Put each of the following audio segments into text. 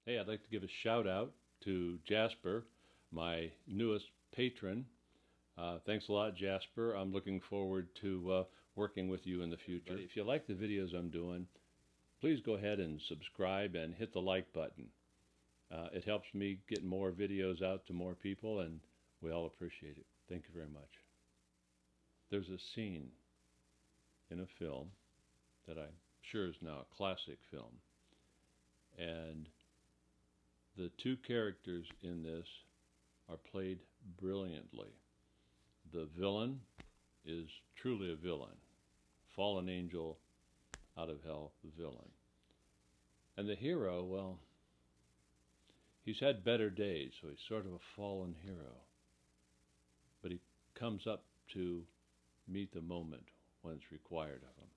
Hey, I'd like to give a shout out to Jasper, my newest patron. Thanks a lot, Jasper. I'm looking forward to working with you in the future. If you like the videos I'm doing, please go ahead and subscribe and hit the like button. It helps me get more videos out to more people, and we all appreciate it. Thank you very much. There's a scene in a film that I'm sure is now a classic film, and the two characters in this are played brilliantly. The villain is truly a villain, fallen angel out of hell villain. And the hero, well, he's had better days, so he's sort of a fallen hero. But he comes up to meet the moment when it's required of him.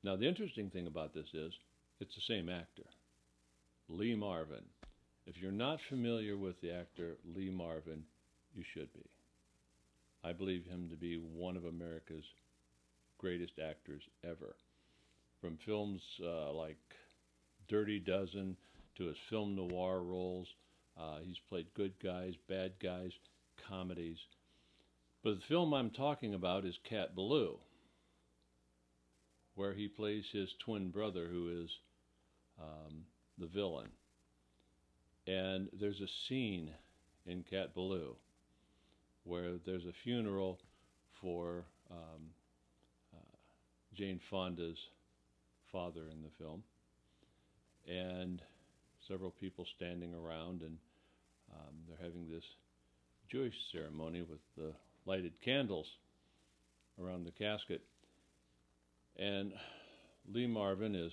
Now, the interesting thing about this is it's the same actor, Lee Marvin. If you're not familiar with the actor Lee Marvin, you should be. I believe him to be one of America's greatest actors ever. From films like Dirty Dozen to his film noir roles, he's played good guys, bad guys, comedies. But the film I'm talking about is Cat Ballou, where he plays his twin brother, who is the villain. And there's a scene in Cat Ballou where there's a funeral for Jane Fonda's father in the film, and several people standing around, and they're having this Jewish ceremony with the lighted candles around the casket. And Lee Marvin is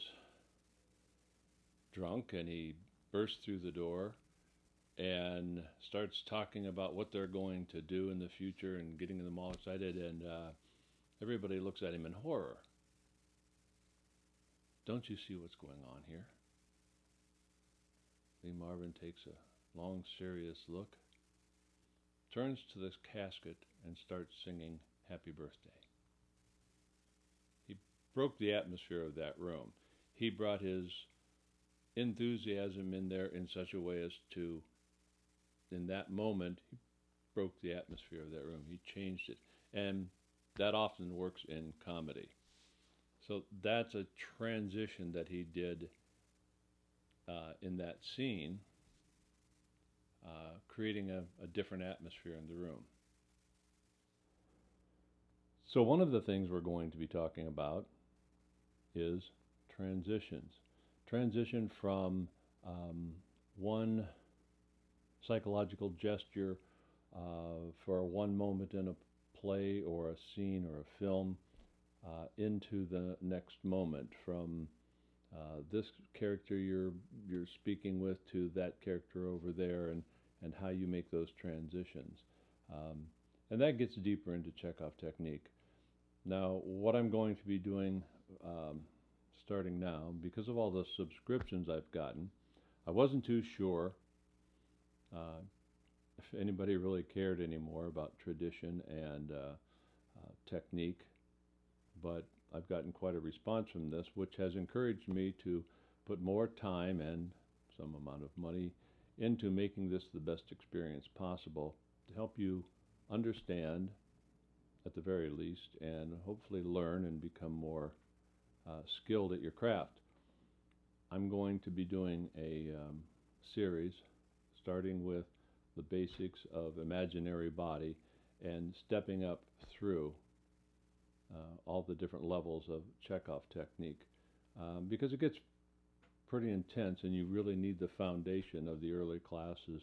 drunk, and he bursts through the door and starts talking about what they're going to do in the future and getting them all excited, and everybody looks at him in horror. Don't you see what's going on here? Lee Marvin takes a long, serious look, turns to this casket, and starts singing Happy Birthday. He broke the atmosphere of that room. He brought his enthusiasm in there in such a way as to, in that moment, he broke the atmosphere of that room. He changed it. And that often works in comedy. So that's a transition that he did in that scene, creating a different atmosphere in the room. So one of the things we're going to be talking about is transitions. Transition from one psychological gesture for one moment in a play or a scene or a film into the next moment, from this character you're speaking with to that character over there, and how you make those transitions. And that gets deeper into Chekhov technique. Now, what I'm going to be doing starting now, because of all the subscriptions I've gotten, I wasn't too sure if anybody really cared anymore about tradition and technique, but I've gotten quite a response from this, which has encouraged me to put more time and some amount of money into making this the best experience possible to help you understand, at the very least, and hopefully learn and become more skilled at your craft. I'm going to be doing a series starting with the basics of imaginary body and stepping up through all the different levels of Chekhov technique, because it gets pretty intense, and you really need the foundation of the early classes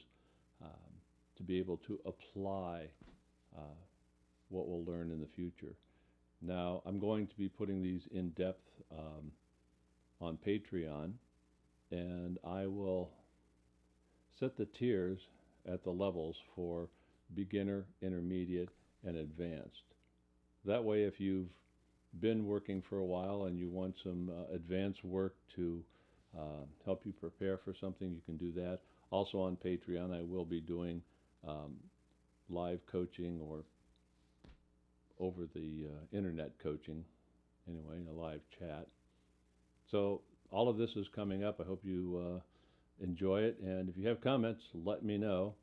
to be able to apply what we'll learn in the future. Now, I'm going to be putting these in depth on Patreon, and I will set the tiers at the levels for beginner, intermediate, and advanced. That way, if you've been working for a while and you want some advanced work to help you prepare for something, you can do that. Also on Patreon, I will be doing live coaching, or over the internet coaching, anyway, a live chat. So all of this is coming up. I hope you enjoy it. And if you have comments, let me know.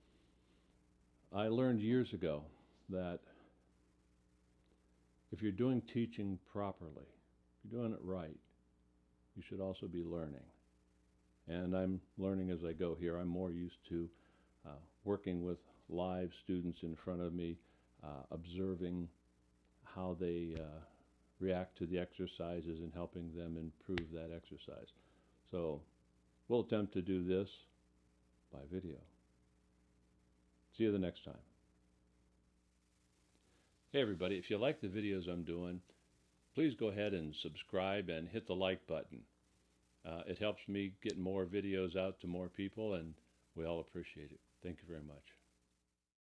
I learned years ago that if you're doing teaching properly, if you're doing it right, you should also be learning. And I'm learning as I go here. I'm more used to working with live students in front of me, observing how they react to the exercises and helping them improve that exercise. So we'll attempt to do this by video. See you the next time. Hey everybody, if you like the videos I'm doing, please go ahead and subscribe and hit the like button. It helps me get more videos out to more people, and we all appreciate it. Thank you very much.